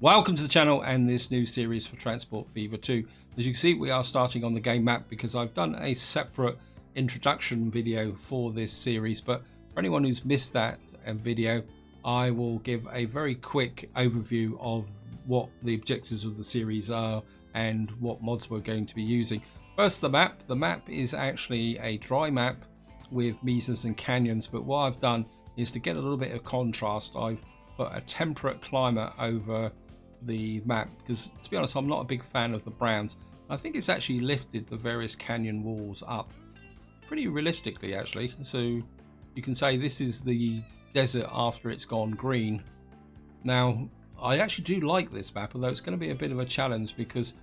Welcome to the channel and this new series for Transport Fever 2. As you can see, we are starting on the game map because I've done a separate introduction video for this series, but for anyone who's missed that video, I will give a very quick overview of what the objectives of the series are and what mods we're going to be using. First, the map. The map is actually a dry map with mesas and canyons, but what I've done is to get a little bit of contrast, I've put a temperate climate over the map because, to be honest, I'm not a big fan of the browns. I think it's actually lifted the various canyon walls up pretty realistically, actually. So you can say this is the desert after it's gone green. Now, I actually do like this map, although it's going to be a bit of a challenge because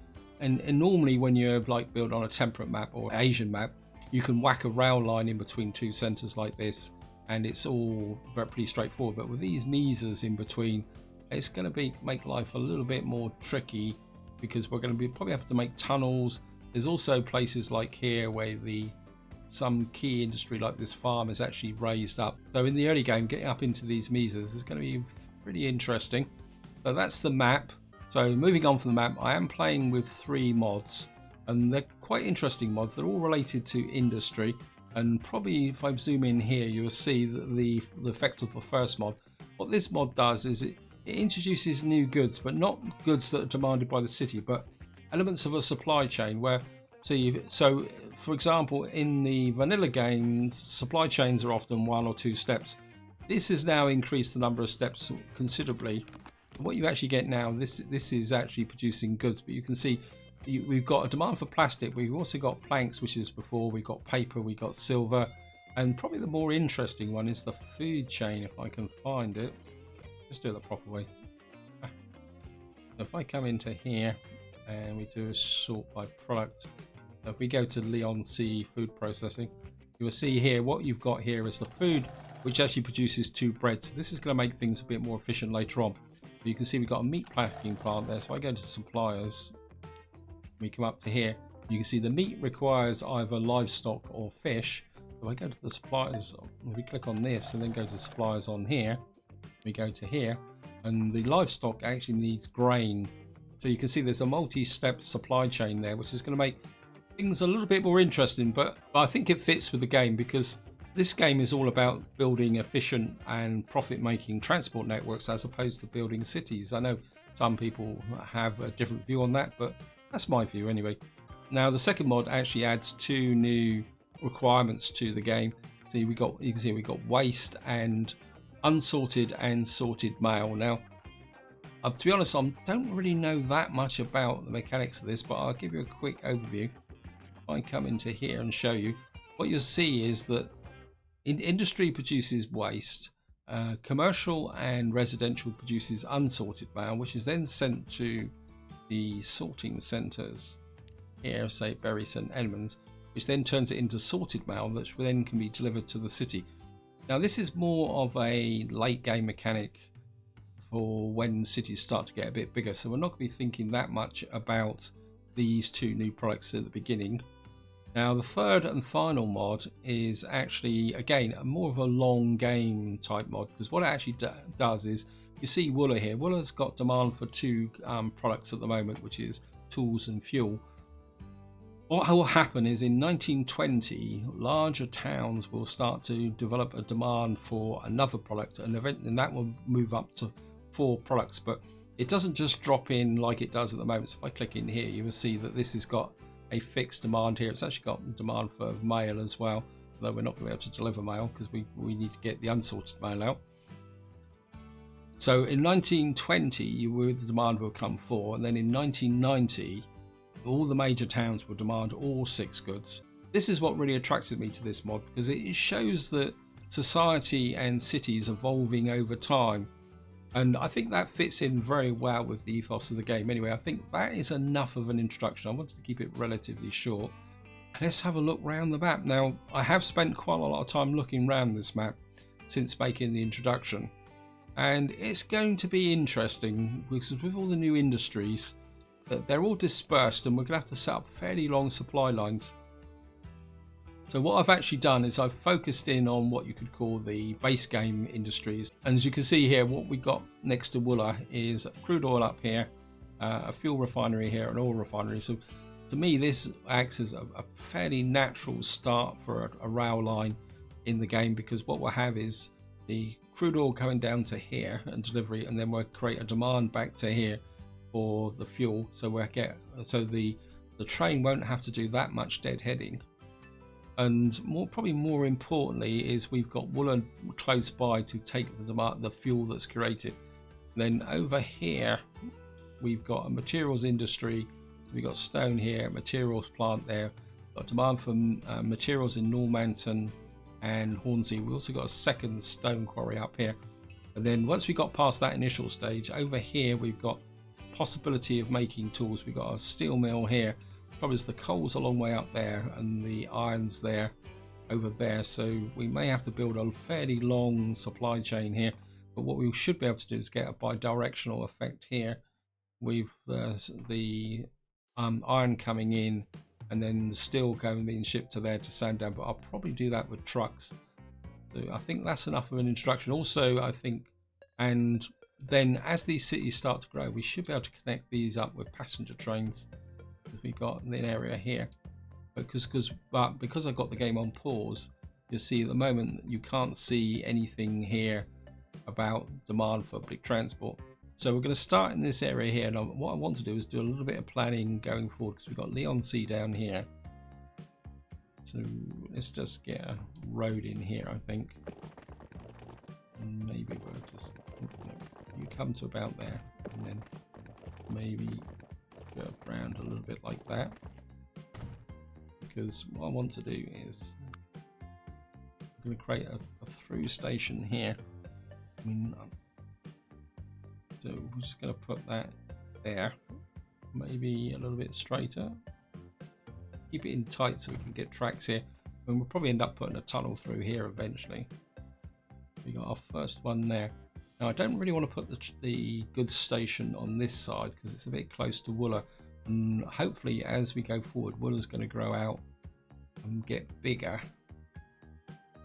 and normally when you're like built on a temperate map or Asian map, you can whack a rail line in between two centers like this and it's all pretty straightforward. But with these mesas in between, it's going to make life a little bit more tricky because we're going to probably have to make tunnels. There's also places like here where some key industry like this farm is actually raised up. So in the early game, getting up into these mesas is going to be pretty interesting. So that's the map. So moving on from the map, I am playing with 3 mods and they're quite interesting mods. They're all related to industry, and probably if I zoom in here, you'll see that the effect of the first mod. What this mod does is it introduces new goods, but not goods that are demanded by the city, but elements of a supply chain where so for example, in the vanilla games, supply chains are often 1 or 2 steps. This has now increased the number of steps considerably. What you actually get now, this is actually producing goods, but you can see we've got a demand for plastic. We've also got planks, which is before. We've got paper, we've got silver, and probably the more interesting one is the food chain, if I can find it. Let's do it the proper way. If I come into here and we do a sort by product, if we go to Leon C food processing, you will see here what you've got here is the food, which actually produces 2 breads. This is going to make things a bit more efficient later on. But you can see we've got a meat packing plant there. So I go to suppliers, we come up to here, you can see the meat requires either livestock or fish. If I go to the suppliers, we click on this and then go to suppliers on here, we go to here, and the livestock actually needs grain. So you can see there's a multi-step supply chain there, which is going to make things a little bit more interesting, but I think it fits with the game because this game is all about building efficient and profit-making transport networks as opposed to building cities. I know some people have a different view on that, but that's my view anyway. Now the second mod actually adds 2 new requirements to the game. So you can see we got waste and unsorted and sorted mail. Now, to be honest, I don't really know that much about the mechanics of this, but I'll give you a quick overview. If I come into here and show you, what you'll see is that industry produces waste, commercial and residential produces unsorted mail, which is then sent to the sorting centres here, say Bury St Edmunds, which then turns it into sorted mail, which then can be delivered to the city. Now this is more of a late game mechanic for when cities start to get a bit bigger, so we're not going to be thinking that much about these 2 new products at the beginning. Now the third and final mod is actually, again, more of a long game type mod, because what it actually does is, you see Wooler here. Wooler's got demand for 2 products at the moment, which is tools and fuel. What will happen is in 1920, larger towns will start to develop a demand for another product, and that will move up to 4 products. But it doesn't just drop in like it does at the moment. So if I click in here, you will see that this has got a fixed demand here. It's actually got demand for mail as well, although we're not going to be able to deliver mail because we need to get the unsorted mail out. So in 1920, the demand will come 4, and then in 1990, all the major towns will demand all 6 goods. This is what really attracted me to this mod, because it shows that society and cities evolving over time, and I think that fits in very well with the ethos of the game. Anyway, I think that is enough of an introduction. I wanted to keep it relatively short. Let's have a look around the map. Now, I have spent quite a lot of time looking around this map since making the introduction, and it's going to be interesting because with all the new industries, they're all dispersed and we're going to have to set up fairly long supply lines. So what I've actually done is I've focused in on what you could call the base game industries. And as you can see here, what we got next to Wooler is crude oil up here, a fuel refinery here, an oil refinery. So to me, this acts as a fairly natural start for a rail line in the game, because what we'll have is the crude oil coming down to here and delivery, and then we'll create a demand back to here for the fuel. So the train won't have to do that much deadheading. And probably more importantly is we've got Wooler close by to take the fuel that's created. Then over here we've got a materials industry. We've got stone here, materials plant there. We've got demand for materials in Normanton and Hornsey. We've also got a second stone quarry up here. And then once we got past that initial stage, over here we've got possibility of making tools. We've got a steel mill here. Probably as the coal's a long way up there and the iron's there over there, so we may have to build a fairly long supply chain here. But what we should be able to do is get a bi-directional effect here with the iron coming in and then the steel being shipped to there to Sandown. But I'll probably do that with trucks. So I think that's enough of an introduction. Also, I think, and then as these cities start to grow, we should be able to connect these up with passenger trains. We got an area here, but because I got the game on pause, you'll see at the moment you can't see anything here about demand for public transport. So we're going to start in this area here, and what I want to do is do a little bit of planning going forward, because we've got Leon Sea down here. So let's just get a road in here, I think. And maybe we'll just, you come to about there, and then maybe go around a little bit like that, because what I want to do is I'm going to create a through station here. So we're just going to put that there, maybe a little bit straighter, keep it in tight so we can get tracks here, and we'll probably end up putting a tunnel through here eventually. We got our first one there. Now I don't really want to put the goods station on this side because it's a bit close to Wooler, and hopefully as we go forward Wooler's going to grow out and get bigger.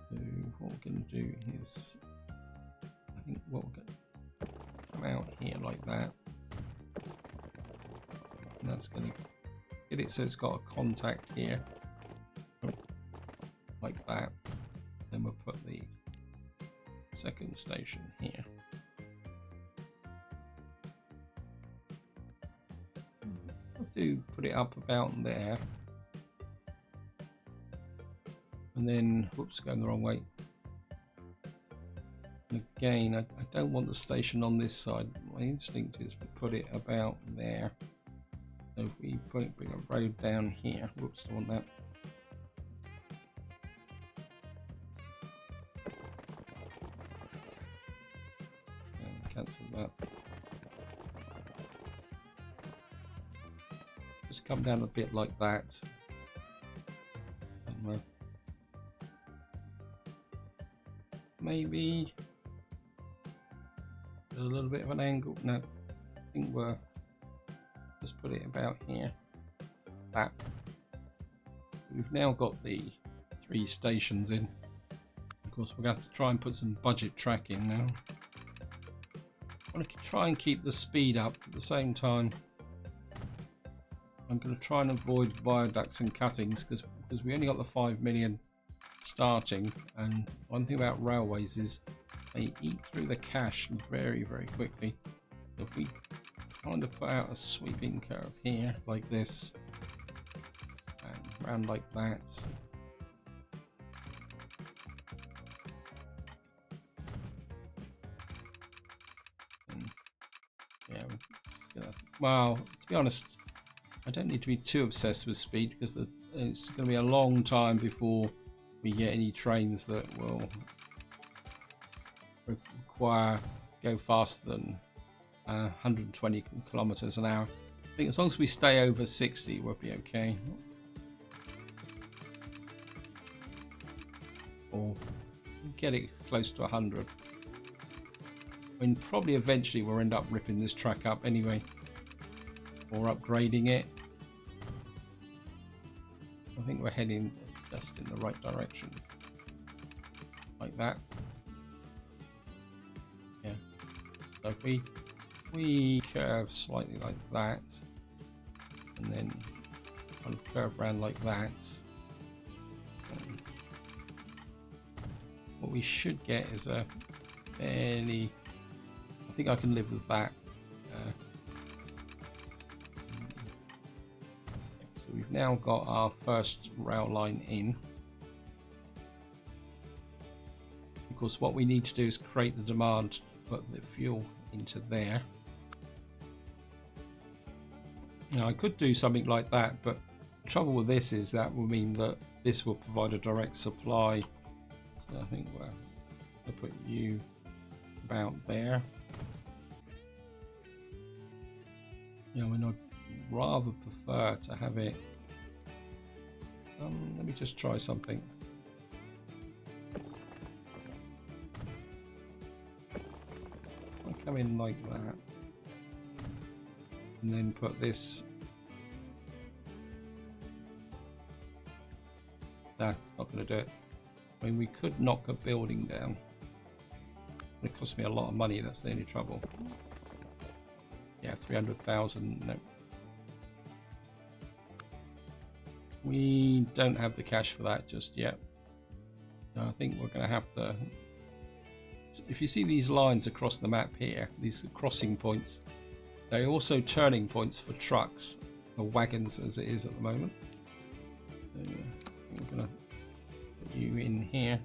So what we're going to do is, I think what we're going to come out here like that, and that's going to get it so it's got a contact here like that. Then we'll put the second station here. Do put it up about there, and then whoops, going the wrong way. And again, I don't want the station on this side. My instinct is to put it about there. So if we bring a road down here, whoops, I want that. Cancel that. Just come down a bit like that. And maybe a little bit of an angle. No, I think we're just put it about here. That. We've now got the 3 stations in. Of course, we're going to have to try and put some budget tracking now. I want to try and keep the speed up at the same time. I'm going to try and avoid viaducts and cuttings because we only got the 5 million starting, and one thing about railways is they eat through the cash very, very quickly. If we kind of put out a sweeping curve here like this and round like that, and yeah, well, to be honest, I don't need to be too obsessed with speed because it's going to be a long time before we get any trains that will go faster than 120 kilometers an hour. I think as long as we stay over 60, we'll be okay. Or get it close to 100. I mean, probably eventually we'll end up ripping this track up anyway, or upgrading it. I think we're heading just in the right direction, like that. Yeah. So if we curve slightly like that, and then kind of curve around like that, what we should get is a fairly, I think I can live with that. So we've now got our first rail line in. Of course, what we need to do is create the demand to put the fuel into there. Now, I could do something like that, but the trouble with this is that will mean that this will provide a direct supply. So I think we'll put you about there. You know, and I'd rather prefer to have it. Let me just try something. I come in like that, and then put this. That's not going to do it. I mean, we could knock a building down. It cost me a lot of money. That's the only trouble. Yeah, 300,000. No. We don't have the cash for that just yet. No, I think we're going to have to. If you see these lines across the map here, these crossing points, they're also turning points for trucks, or wagons as it is at the moment. So we're going to put you in here.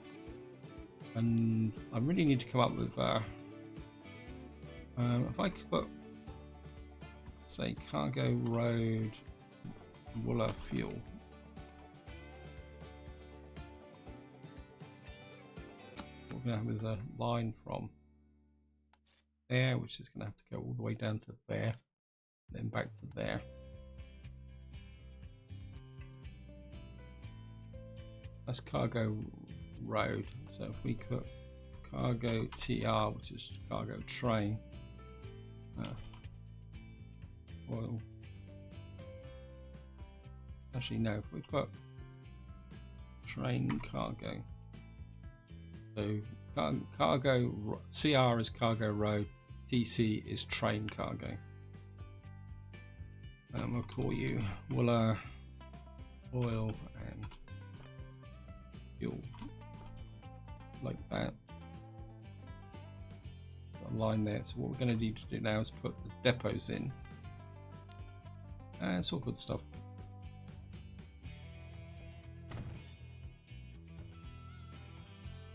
And I really need to come up with, if I could put, say, cargo road, Wooler fuel. What we're going to have is a line from there, which is going to have to go all the way down to there, then back to there. That's cargo road. So if we put cargo TR, which is cargo train, oil. Actually, no. If we put train cargo, so cargo CR is cargo road, TC is train cargo. We'll call you Wooler oil and fuel, like that. Got a line there. So what we're going to need to do now is put the depots in. It's all good stuff.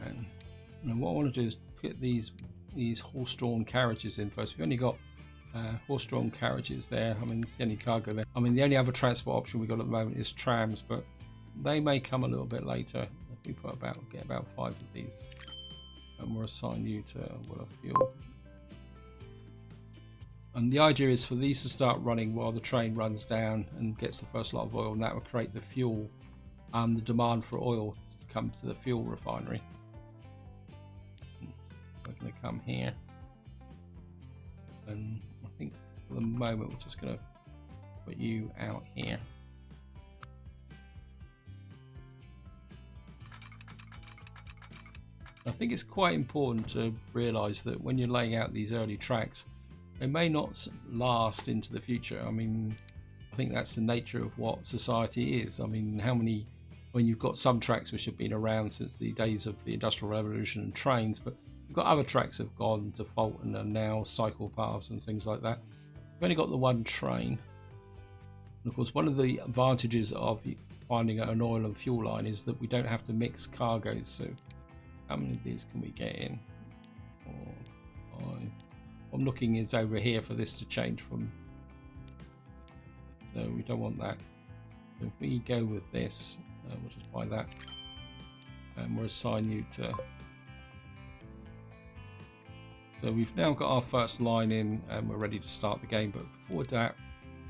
And what I want to do is put these horse-drawn carriages in first. We've only got horse-drawn carriages there. I mean, it's the only cargo there. I mean, the only other transport option we've got at the moment is trams, but they may come a little bit later. If we put get about 5 of these, and we'll assign you to Wooler fuel. And the idea is for these to start running while the train runs down and gets the first lot of oil, and that will create the fuel, the demand for oil to come to the fuel refinery. We're going to come here, and I think for the moment we're just going to put you out here. I think it's quite important to realise that when you're laying out these early tracks, they may not last into the future. I mean, I think that's the nature of what society is. I mean, when you've got some tracks which have been around since the days of the Industrial Revolution and trains, but you've got other tracks that have gone default and are now cycle paths and things like that. You've only got the one train. And of course, one of the advantages of finding an oil and fuel line is that we don't have to mix cargoes. So how many of these can we get in? 4, 5. What I'm looking is over here for this to change from. So we don't want that. So if we go with this, we'll just buy that. And we'll assign you to. So we've now got our first line in and we're ready to start the game. But before that,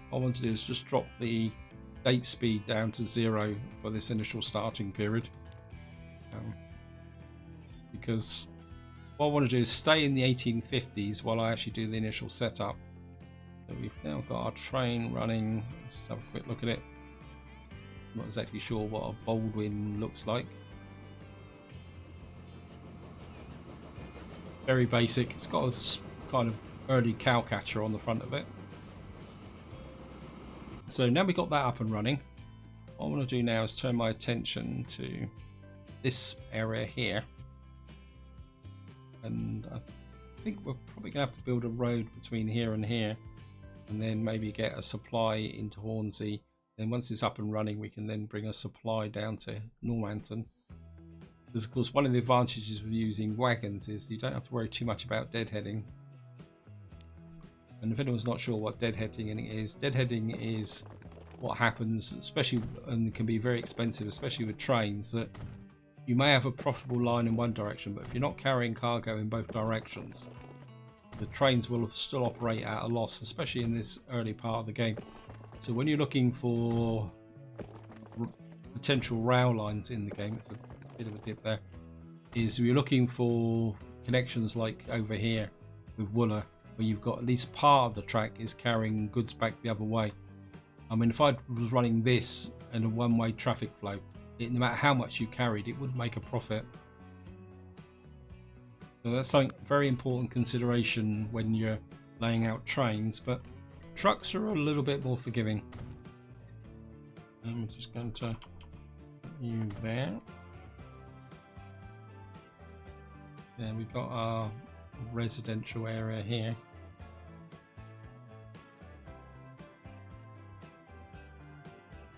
what I want to do is just drop the date speed down to 0 for this initial starting period. Because what I want to do is stay in the 1850s while I actually do the initial setup. So we've now got our train running. Let's just have a quick look at it. not exactly sure what a Baldwin looks like. Very basic. It's got a kind of early cow catcher on the front of it. So now we've got that up and running. What I want to do now is turn my attention to this area here. And I think we're probably going to have to build a road between here and here. And then maybe get a supply into Hornsey. Then once it's up and running, we can then bring a supply down to Normanton. Because of course one of the advantages of using wagons is you don't have to worry too much about deadheading. And if anyone's not sure what deadheading is what happens, especially, and it can be very expensive, especially with trains, that you may have a profitable line in one direction, but if you're not carrying cargo in both directions, the trains will still operate at a loss, especially in this early part of the game. So when you're looking for potential rail lines in the game, it's a bit of a dip there, is you're looking for connections like over here with Wooler, where you've got at least part of the track is carrying goods back the other way. I mean, if I was running this in a one-way traffic flow, no matter how much you carried, it wouldn't make a profit. So that's something very important consideration when you're laying out trains, but trucks are a little bit more forgiving. I'm just going to put you there. Then we've got our residential area here.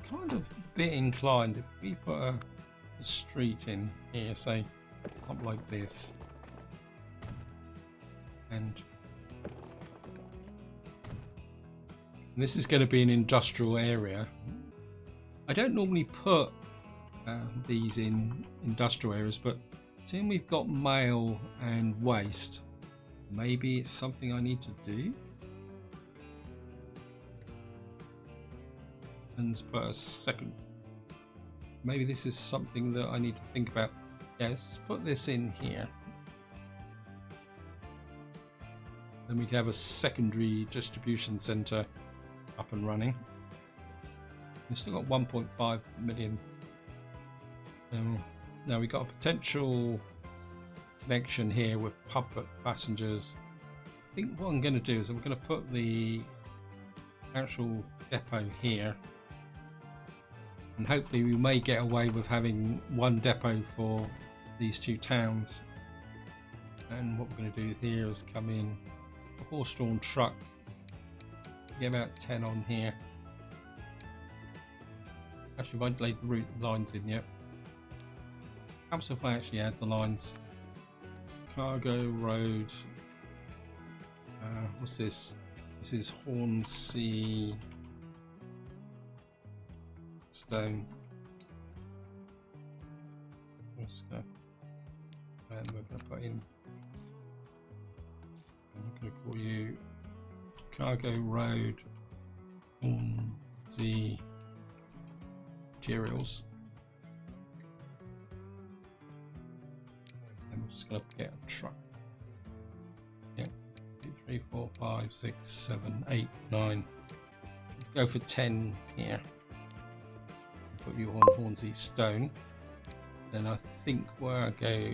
Kind of a bit inclined if we put a street in here, say up like this, and this is going to be an industrial area. I don't normally put these in industrial areas, but seeing we've got mail and waste, maybe it's something I need to do. And let's put a second. Maybe this is something that I need to think about. Yeah, let's put this in here. Then we can have a secondary distribution center up and running. We've still got 1.5 million. Now we've got a potential connection here with public passengers. I think what I'm going to do is I'm going to put the actual depot here. And hopefully we may get away with having one depot for these two towns. And what we're going to do here is come in a horse-drawn truck. Get about 10 on here. Actually, I won't lay the route lines in yet. Perhaps if I actually add the lines. Cargo road. What's this? This is Hornsey Stone. And we're going to put in. I'm going to call you Cargo Road Hornsey Materials. And we're just going to get a truck. Yeah, 2, 3, 4, 5, 6, 7, 8, 9. Go for 10 here. Put you on Hornsey Stone. Then I think where I go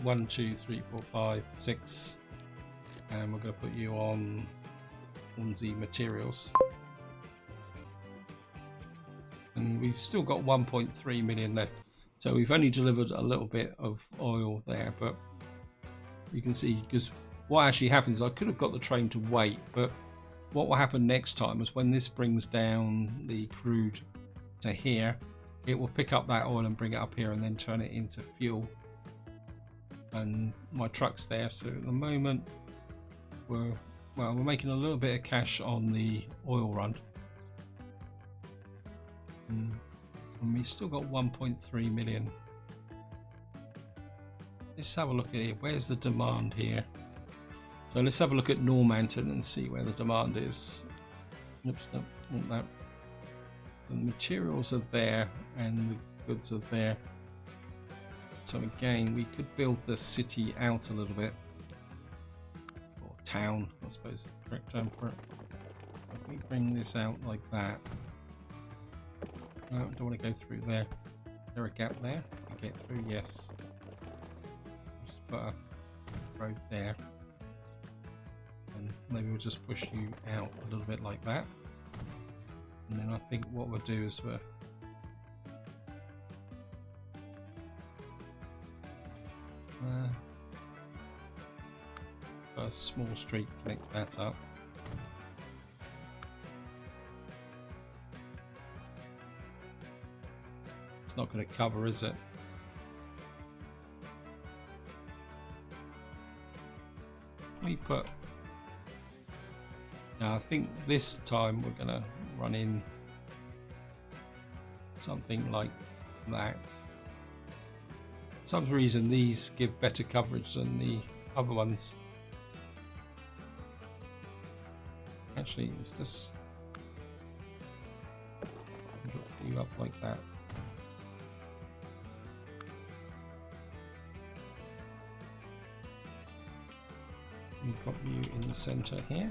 1, 2, 3, 4, 5, 6, and we're going to put you on Hornsey Materials. And we've still got 1.3 million left, so we've only delivered a little bit of oil there, but you can see, because what actually happens, I could have got the train to wait, but what will happen next time is when this brings down the crude to here, it will pick up that oil and bring it up here and then turn it into fuel. And my truck's there, so at the moment we're making a little bit of cash on the oil run. And we've still got 1.3 million. Let's have a look at it. Where's the demand here? So let's have a look at Normanton and see where the demand is. Oops, no, not that. The materials are there and the goods are there. So again, we could build the city out a little bit. Or town, I suppose is the correct term for it. If we bring this out like that. No, I don't want to go through there. Is there a gap there? I get through, yes. Just put a road there. And maybe we'll just push you out a little bit like that. And then I think what we'll do is we'll a small street, connect that up. It's not going to cover, is it? We put... Now I think this time we're going to run in something like that. For some reason these give better coverage than the other ones. Actually, is this you up like that? We've got you in the center here.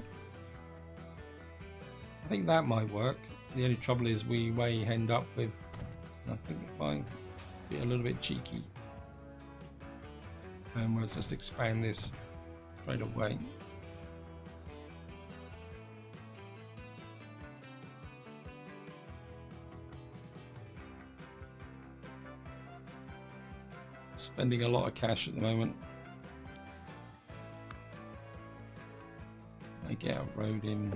I think that might work. The only trouble is we may end up with, I think if I be a little bit cheeky and we'll just expand this straight away. Spending a lot of cash at the moment. I get a road in.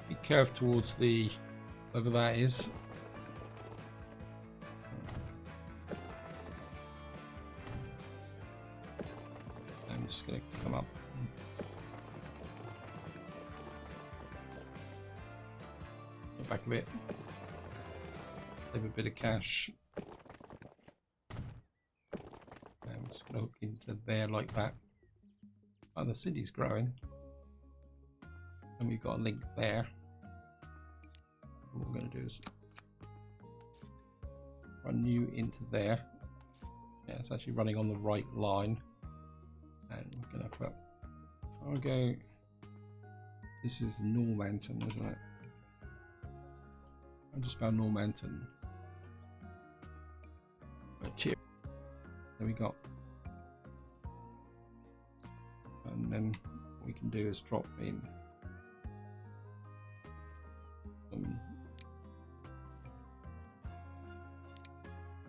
Be curved towards the whatever that is. I'm just going to come up. Back a bit, save a bit of cash. I'm just going to hook into there like that. Oh, the city's growing, and we've got a link there. What we're going to do is run you into there. Yeah, it's actually running on the right line, and we're going to put cargo. This is Normanton, isn't it? I just found Normanton. There we go. And then what we can do is drop in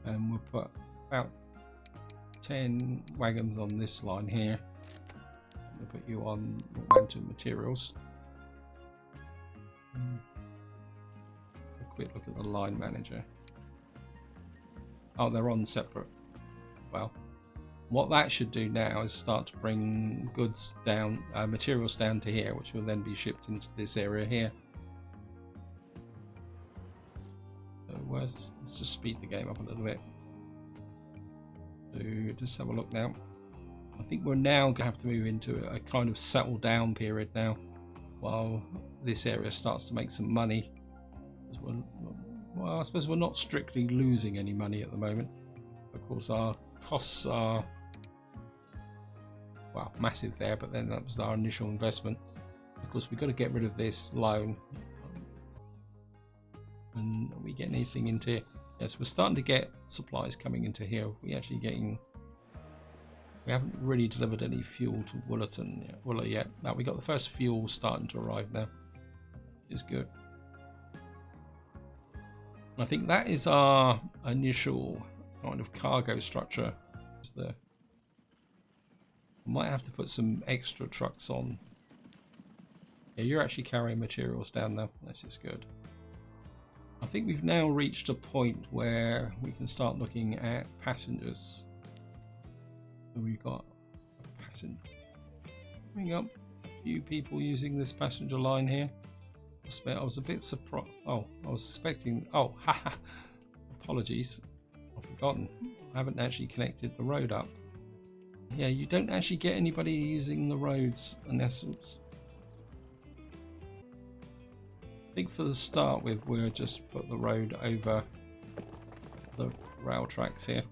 and we'll put about 10 wagons on this line here. We'll put you on Normanton materials. Quick look at the line manager. Oh, they're on separate. Well, what that should do now is start to bring goods down, materials down to here, which will then be shipped into this area here. So let's just speed the game up a little bit. So just have a look now. I think we're now going to have to move into a kind of settle down period now, while this area starts to make some money. Well, I suppose we're not strictly losing any money at the moment. Of course, our costs are, well, massive there, but then that was our initial investment. Of course, we've got to get rid of this loan. And are we getting anything into here? Yes, we're starting to get supplies coming into here. We haven't really delivered any fuel to Wooler yet. Now we got the first fuel starting to arrive now. It's good. I think that is our initial kind of cargo structure. I might have to put some extra trucks on. Yeah, you're actually carrying materials down there. This is good. I think we've now reached a point where we can start looking at passengers. So we've got a passenger. Bring up a few people using this passenger line here. I was a bit surprised. Oh, I was suspecting. Oh, haha. Apologies. I've forgotten. I haven't actually connected the road up. Yeah, you don't actually get anybody using the roads unless it's... I think for the start with, we'll just put the road over the rail tracks here.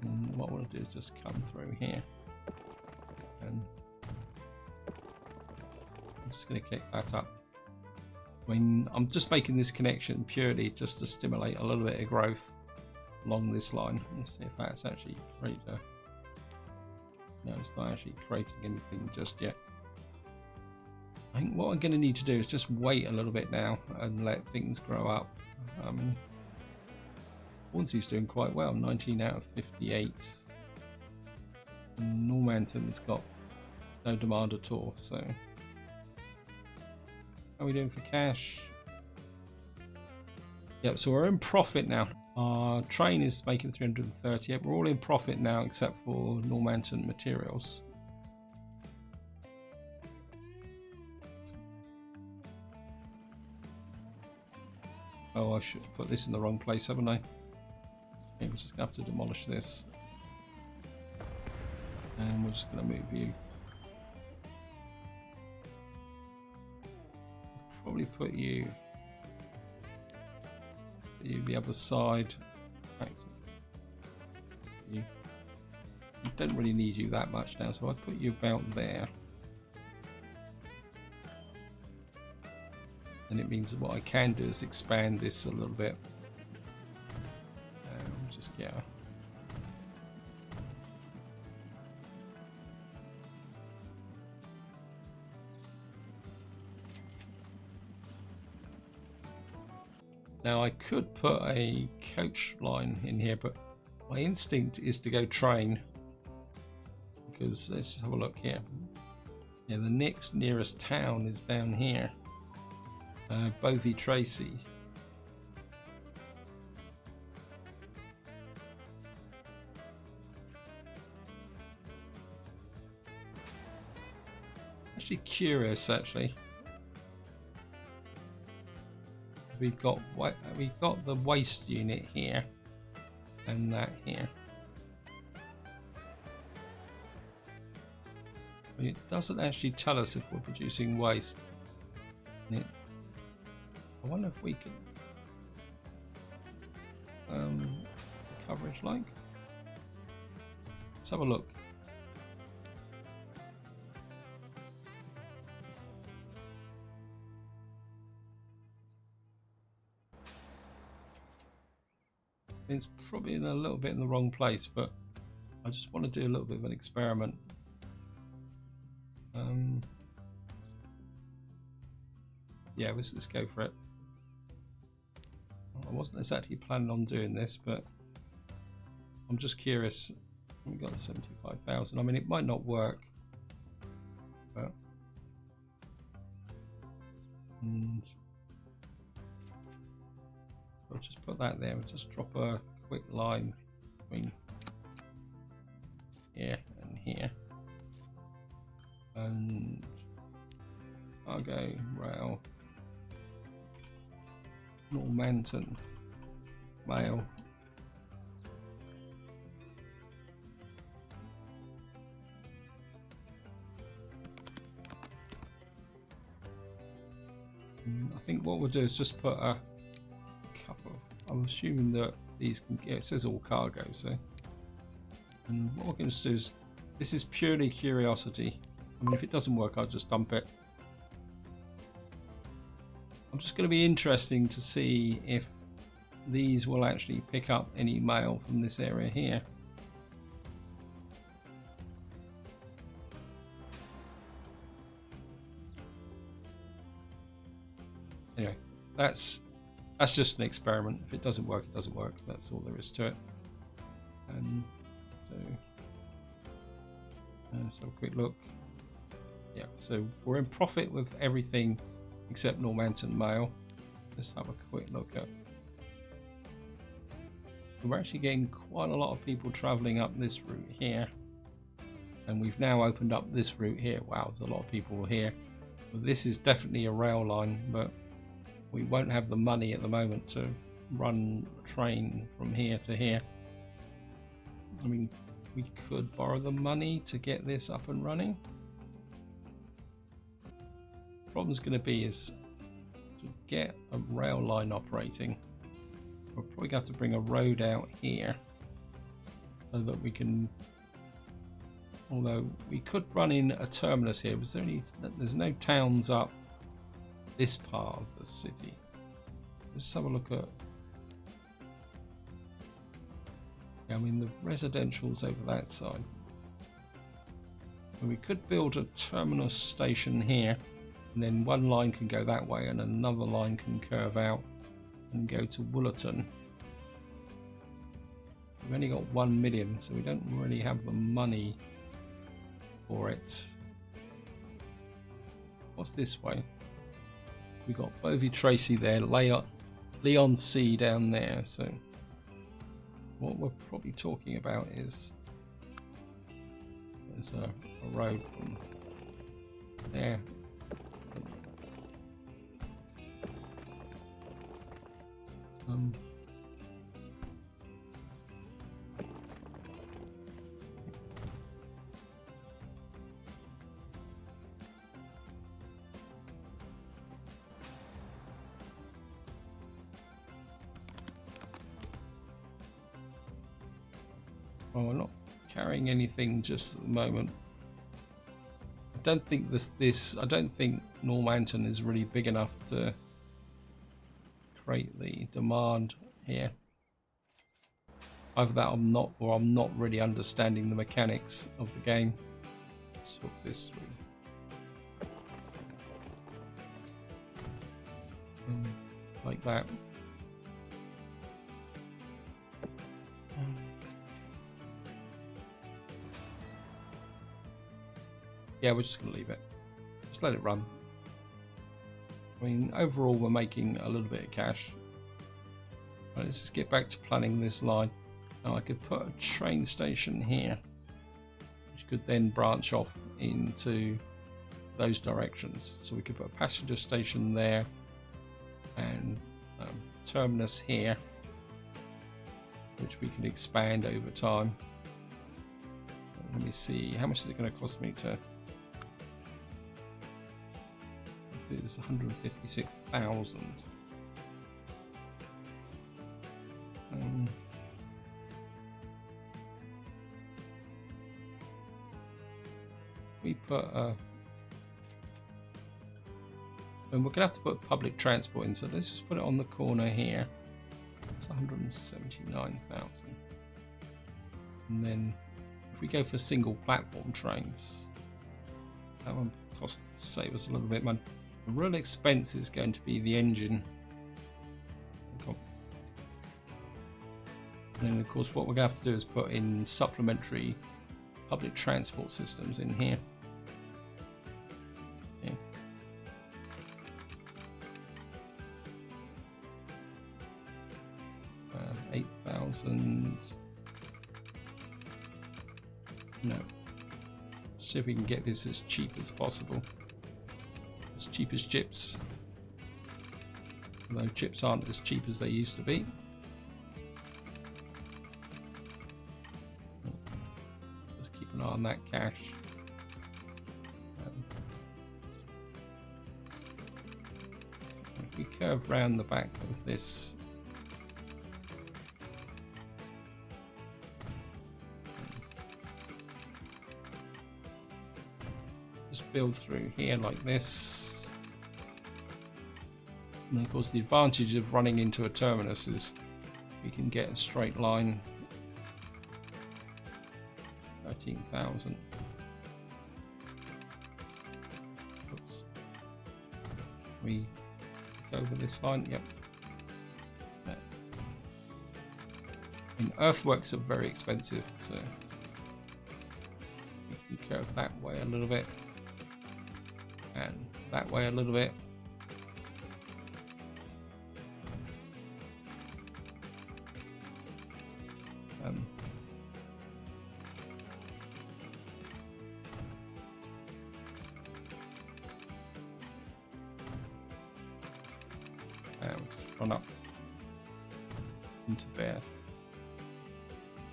And what I want to do is just come through here, and I'm just going to kick that up. I mean, I'm just making this connection purely just to stimulate a little bit of growth along this line. Let's see if that's actually created a... No, it's not actually creating anything just yet. I think what I'm going to need to do is just wait a little bit now and let things grow up. Hornsy's doing quite well, 19 out of 58. And Normanton's got no demand at all, so... How are we doing for cash? Yep, so we're in profit now. Our train is making 330. Yep, we're all in profit now except for Normanton Materials. Oh, I should put this in the wrong place, haven't I? Okay, we're just going to have to demolish this. And we're just going to move you. Probably put you the other side. You don't really need you that much now, so I'd put you about there. And it means that what I can do is expand this a little bit. Just yeah. Now I could put a coach line in here, but my instinct is to go train, because let's have a look here. Yeah, the next nearest town is down here, Bovey Tracy. Actually curious, actually. We've got the waste unit here and that here. I mean, it doesn't actually tell us if we're producing waste. I wonder if we can coverage like. Let's have a look. It's probably in a little bit in the wrong place, but I just want to do a little bit of an experiment. Yeah, let's go for it. I wasn't exactly planning on doing this, but I'm just curious. We've got 75,000. I mean, it might not work, but I'll just put that there. We'll just drop a quick line between here and here. And cargo, rail, Normanton, mail. I think what we'll do is just put a couple. I'm assuming that these can get, it says all cargo, so. And what we're going to do is, this is purely curiosity. I mean, if it doesn't work, I'll just dump it. I'm just going to be interesting to see if these will actually pick up any mail from this area here. Anyway, that's just an experiment. If it doesn't work, it doesn't work. That's all there is to it. And so let's have a quick look. Yeah, so we're in profit with everything except Normanton Mail. Let's have a quick look at. We're actually getting quite a lot of people traveling up this route here, and we've now opened up this route here. Wow, there's a lot of people here. Well, this is definitely a rail line, but we won't have the money at the moment to run a train from here to here. I mean, we could borrow the money to get this up and running. The problem's going to be is to get a rail line operating. We're probably going to have to bring a road out here so that we can, although we could run in a terminus here. Was there any, there's no towns up this part of the city. Let's have a look at, I mean the residential's over that side. And we could build a terminus station here, and then one line can go that way and another line can curve out and go to Woollerton. We've only got 1 million, so we don't really have the money for it. What's this way? We've got Bovey Tracy there, Leon C down there. So what we're probably talking about is there's a road from there. Well, we're not carrying anything just at the moment. I don't think I don't think Normanton is really big enough to create the demand here. Either that I'm not, or I'm not really understanding the mechanics of the game. Let's hook this through. Like that. Yeah, we're just going to leave it. Just let it run. I mean, overall, we're making a little bit of cash. Right, let's just get back to planning this line. Now, I could put a train station here, which could then branch off into those directions. So we could put a passenger station there and terminus here, which we can expand over time. Let me see, how much is it going to cost me to... This is 156,000. We put and we're gonna have to put public transport in, so let's just put it on the corner here. It's 179,000. And then if we go for single platform trains, that one cost save us a little bit, man. The real expense is going to be the engine. And then of course what we're going to have to do is put in supplementary public transport systems in here. Yeah. 8,000. No. Let's see if we can get this as cheap as possible. As cheap as chips. Although chips aren't as cheap as they used to be. Just keep an eye on that cash. If we curve round the back of this, just build through here like this. And of course the advantage of running into a terminus is we can get a straight line. 13,000. Oops. We go over this line, yep. I mean, earthworks are very expensive, so we can curve that way a little bit and that way a little bit. Run up into there.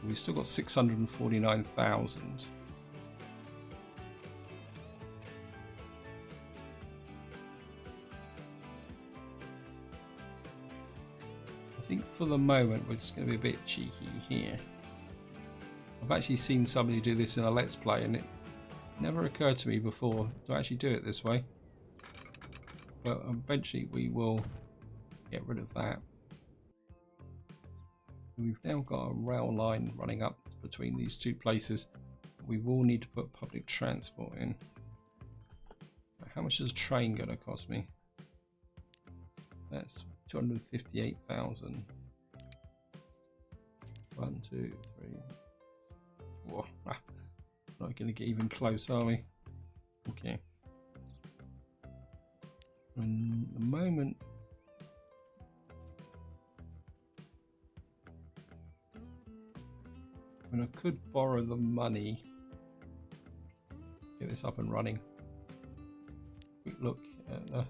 We've still got 649,000. I think for the moment we're just going to be a bit cheeky here. I've actually seen somebody do this in a Let's Play, and it never occurred to me before to actually do it this way. But eventually we will get rid of that. We've now got a rail line running up between these two places. We will need to put public transport in. How much is a train going to cost me? That's 258,000. 1, 2, 3. Whoa. Not going to get even close, are we? Okay. And the moment when I could borrow the money, get this up and running. Quick look at the.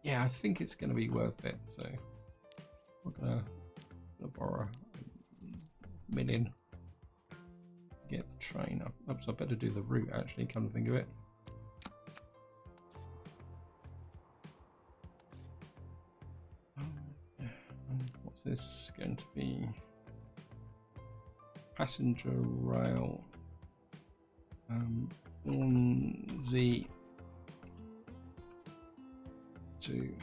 Yeah, I think it's going to be worth it. So we're gonna borrow $1 million. Get the train up. Oops, I better do the route actually. Come to think of it. What's this going to be? Passenger rail. On Z to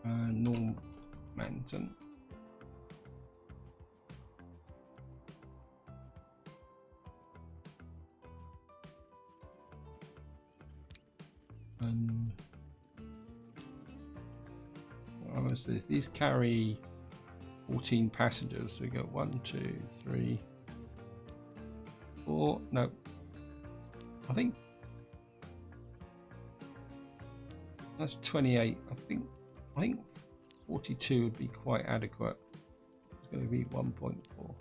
Normanton. And these carry 14 passengers, so we got 1, 2, 3, 4. No, I think that's 28. I think 42 would be quite adequate. It's going to be 1.4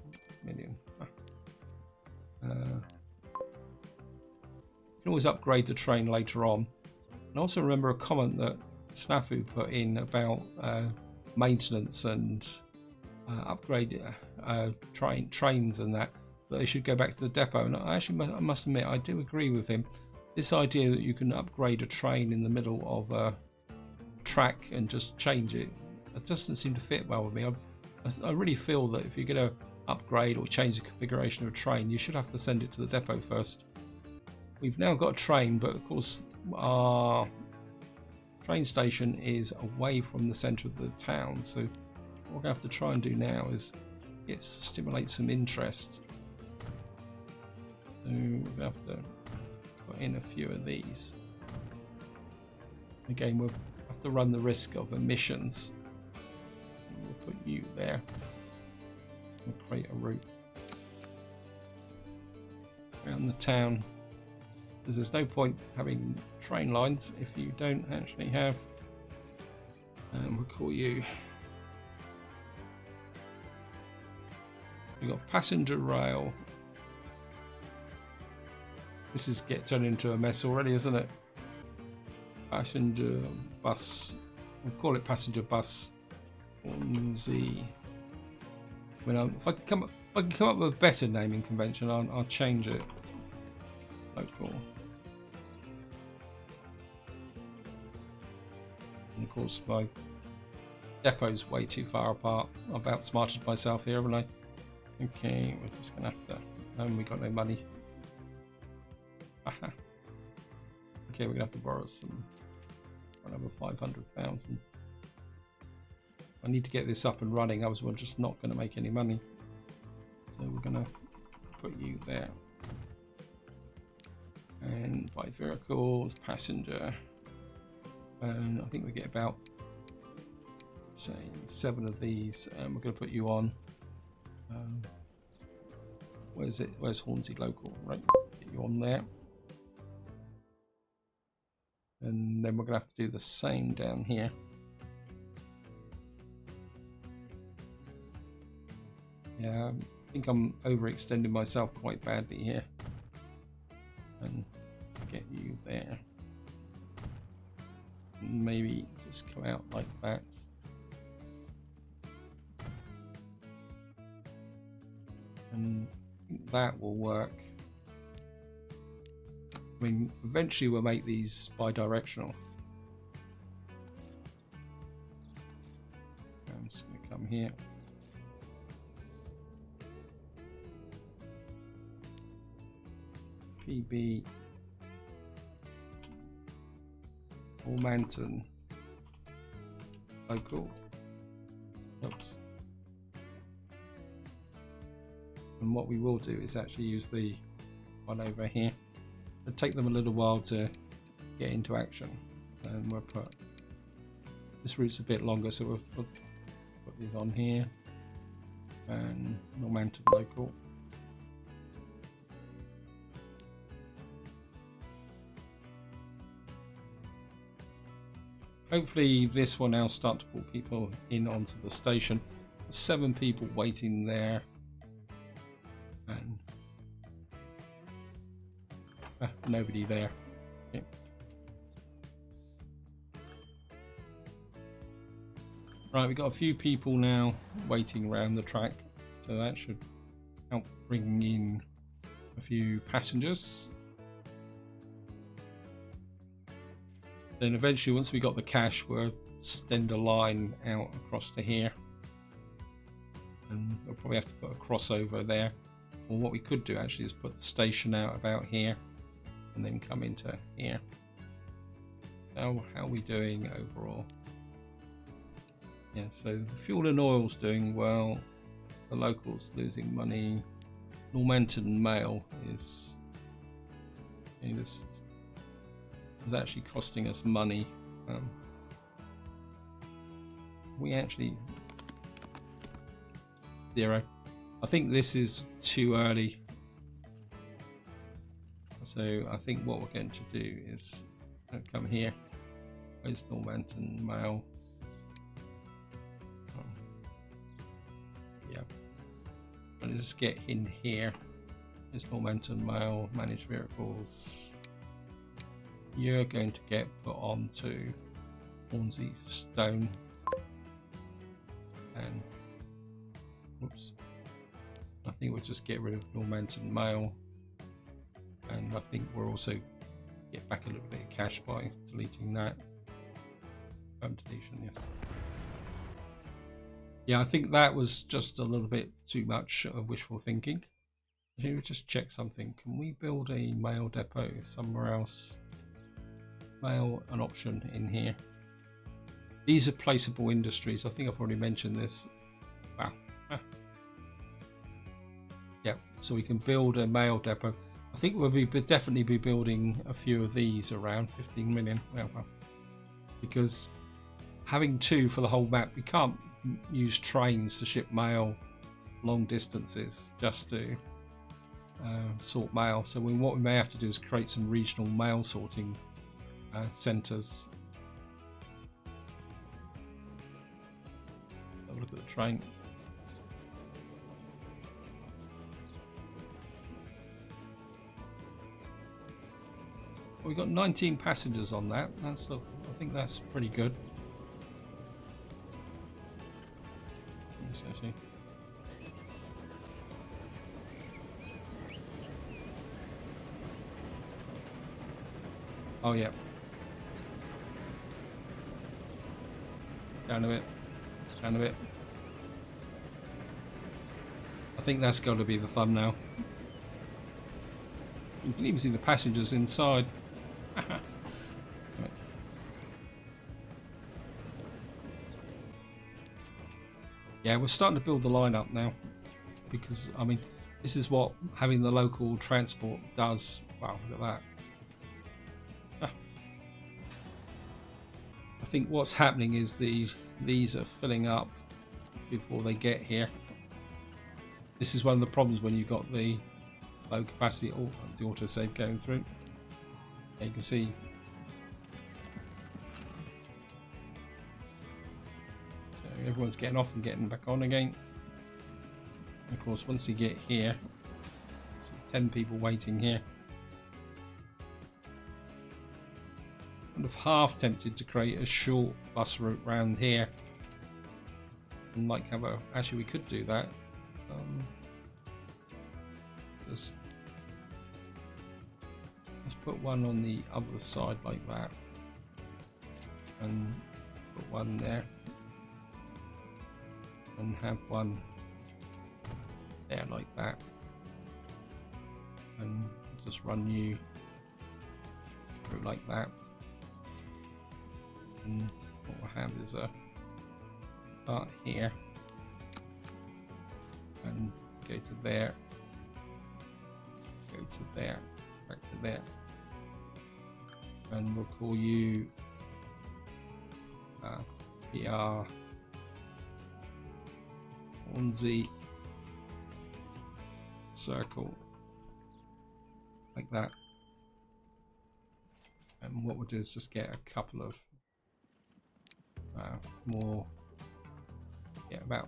million. You can always upgrade the train later on. And also remember a comment that Snafu put in about maintenance and upgrade trains and that they should go back to the depot. And I must admit, I do agree with him. This idea that you can upgrade a train in the middle of a track and just change it, it doesn't seem to fit well with me. I really feel that if you're going to upgrade or change the configuration of a train, you should have to send it to the depot first. We've now got a train, but of course our train station is away from the centre of the town, so what we're going to have to try and do now is stimulate some interest. So we're going to have to put in a few of these. Again, we'll have to run the risk of emissions. We'll put you there. We'll create a route around the town, because there's no point having train lines if you don't actually have, we'll call you, we've got passenger rail. This is turned into a mess already, isn't it? Passenger bus, we'll call it passenger bus on Z. If I can come up with a better naming convention, I'll change it. Local. And of course my depot's way too far apart. I've outsmarted myself here, haven't I? Okay, we're just gonna have to, and we got no money. Okay, we're gonna have to borrow some, another 500,000. I need to get this up and running, otherwise we're just not gonna make any money. So we're gonna put you there. And by vehicles, passenger, and I think we get about, say, 7 of these, and we're going to put you on. Where's it? Where's Hornsey Local? Right, get you on there, and then we're going to have to do the same down here. Yeah, I think I'm overextending myself quite badly here. And get you there. Maybe just come out like that. And I think that will work. I mean, eventually we'll make these bi-directional. I'm just going to come here. PB Normanton local. Oops. And what we will do is actually use the one over here. It'll take them a little while to get into action, and we'll put this route's a bit longer, so we'll put these on here and Normanton local. Hopefully this will now start to pull people in onto the station. There's 7 people waiting there, and nobody there. Okay. Right, we've got a few people now waiting around the track, so that should help bring in a few passengers. Then eventually, once we got the cash, we'll extend a line out across to here, and we'll probably have to put a crossover there. Or what we could do actually is put the station out about here and then come into here. How are we doing overall? Yeah, so the fuel and oil's doing well, the locals losing money. Normanton Mail is, this is actually costing us money. We actually 0. I think this is too early, so I think what we're going to do is come here. Where's Normanton Mail? Yeah, let's just get in here. There's Normanton Mail, managed vehicles. You're going to get put onto Hornsey Stone, and whoops, I think we'll just get rid of Normanton Mail, and I think we'll also get back a little bit of cash by deleting that. Deletion, yes. Yeah, I think that was just a little bit too much of wishful thinking. Let me just check something. Can we build a mail depot somewhere else? Mail an option in here. These are placeable industries. I think I've already mentioned this. Wow. Yeah, so we can build a mail depot. I think we'll definitely be building a few of these around 15 million. Well, because having 2 for the whole map, we can't use trains to ship mail long distances just to sort mail. So what we may have to do is create some regional mail sorting centres. Have a look at the train. We've got 19 passengers on that. I think that's pretty good. Actually. Oh yeah. Down a bit. Down a bit. I think that's got to be the thumbnail. You can even see the passengers inside. Yeah, we're starting to build the line up now, because I mean, this is what having the local transport does. Wow, look at that. I think what's happening is these are filling up before they get here. This is one of the problems when you've got the low capacity. Oh, that's the autosave going through. There you can see. So everyone's getting off and getting back on again. And of course, once you get here, so 10 people waiting here. I'm half tempted to create a short bus route round here, and like have a. Actually, we could do that. Let's put one on the other side like that, and put one there, and have one there like that, and just run you through like that. And what we'll have is a part here and go to there, go to there, back to there, and we'll call you PR Hornsey circle, like that. And what we'll do is just get a couple of more, about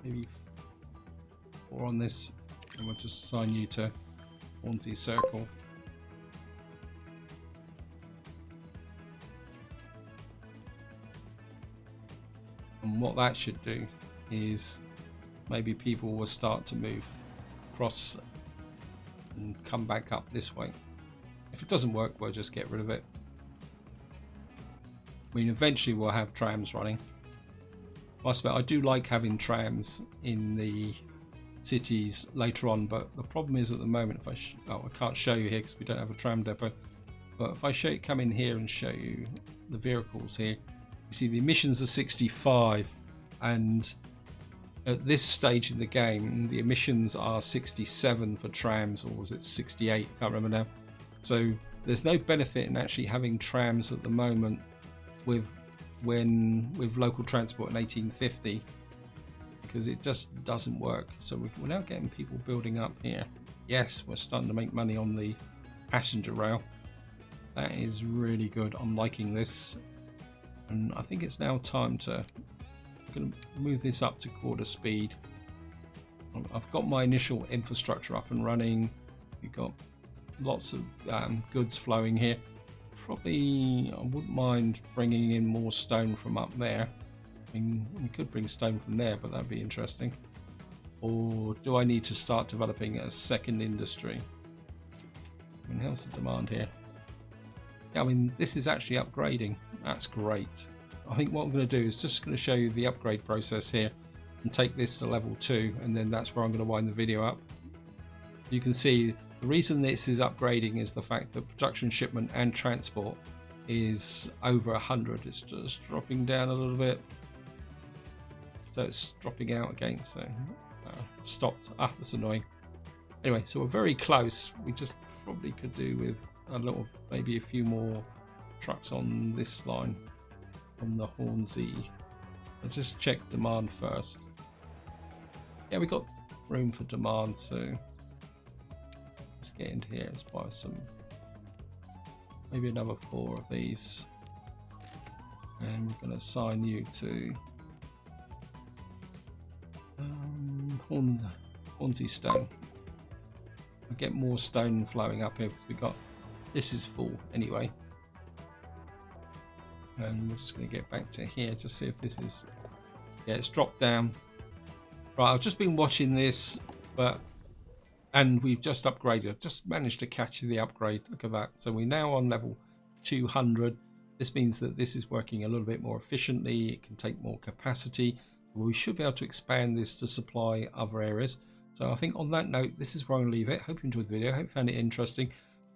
maybe 4 on this, and we'll just assign you to Hornsey circle. And what that should do is maybe people will start to move across and come back up this way. If it doesn't work, we'll just get rid of it. I mean, eventually we'll have trams running. I do like having trams in the cities later on, but the problem is at the moment, if I can't show you here because we don't have a tram depot, but if I come in here and show you the vehicles here, you see the emissions are 65, and at this stage in the game the emissions are 67 for trams, or was it 68? I can't remember now. So there's no benefit in actually having trams at the moment with local transport in 1850, because it just doesn't work. So we're now getting people building up here. Yes, we're starting to make money on the passenger rail. That is really good. I'm liking this, and I think it's now time to move this up to quarter speed. I've got my initial infrastructure up and running. We've got lots of goods flowing here. Probably I wouldn't mind bringing in more stone from up there. I mean, we could bring stone from there, but that'd be interesting. Or do I need to start developing a second industry? I mean, how's the demand here? Yeah, I mean, this is actually upgrading. That's great. I think what I'm going to do is just going to show you the upgrade process here and take this to level 2, and then that's where I'm going to wind the video up. You can see the reason this is upgrading is the fact that production, shipment and transport is over 100. It's just dropping down a little bit, so it's dropping out again. So stopped. That's annoying. Anyway, so we're very close. We just probably could do with a little, maybe a few more trucks on this line on the Hornsey. I'll just check demand first. Yeah, we got room for demand, so let's get into here. Let's buy some, maybe another 4 of these, and we're going to assign you to Hornsey stone. I'll get more stone flowing up here because we got, this is full anyway. And we're just going to get back to here to see if this is, yeah, it's dropped down. Right, I've just been watching this, and we've just upgraded. I've just managed to catch the upgrade. Look at that. So we're now on level 200. This means that this is working a little bit more efficiently. It can take more capacity. We should be able to expand this to supply other areas. So I think on that note, this is where I'm going to leave it. Hope you enjoyed the video. Hope you found it interesting.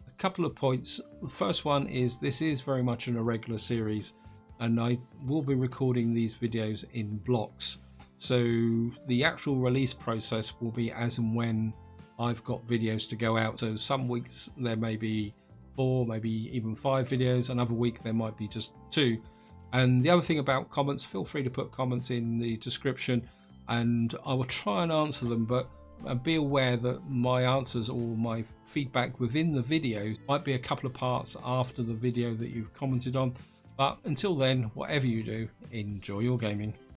A couple of points. The first one is this is very much an irregular series, and I will be recording these videos in blocks. So the actual release process will be as and when I've got videos to go out. So some weeks there may be 4, maybe even 5 videos. Another week there might be just 2. And the other thing about comments, feel free to put comments in the description and I will try and answer them, but be aware that my answers or my feedback within the video might be a couple of parts after the video that you've commented on. But until then, whatever you do, enjoy your gaming.